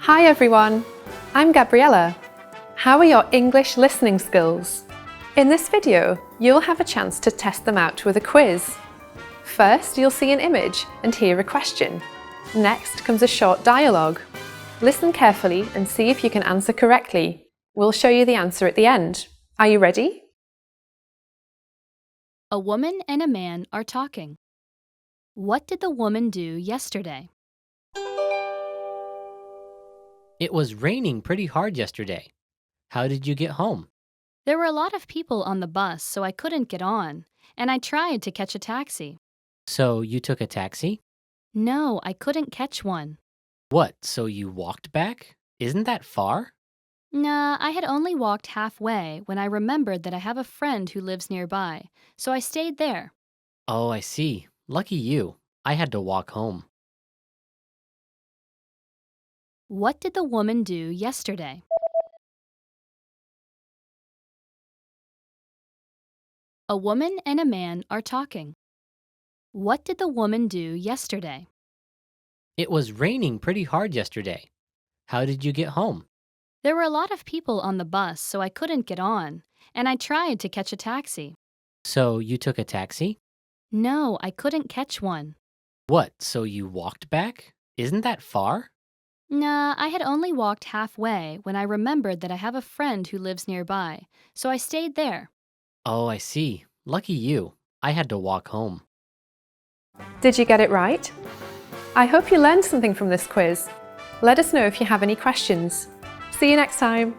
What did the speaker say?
Hi everyone, I'm Gabriella. How are your English listening skills? In this video, you'll have a chance to test them out with a quiz. First, you'll see an image and hear a question. Next comes a short dialogue. Listen carefully and see if you can answer correctly. We'll show you the answer at the end. Are you ready? A woman and a man are talking. What did the woman do yesterday? It was raining pretty hard yesterday. How did you get home? There were a lot of people on the bus, so I couldn't get on, and I tried to catch a taxi. So you took a taxi? No, I couldn't catch one. What, so you walked back? Isn't that far? Nah, I had only walked halfway when I remembered that I have a friend who lives nearby, so I stayed there. Oh, I see. Lucky you. I had to walk home. What did the woman do yesterday? A woman and a man are talking. What did the woman do yesterday? It was raining pretty hard yesterday. How did you get home? There were a lot of people on the bus, so I couldn't get on, and I tried to catch a taxi. So you took a taxi? No, I couldn't catch one. What, so you walked back? Isn't that far? Nah, I had only walked halfway when I remembered that I have a friend who lives nearby, so I stayed there. Oh, I see. Lucky you. I had to walk home. Did you get it right? I hope you learned something from this quiz. Let us know if you have any questions. See you next time.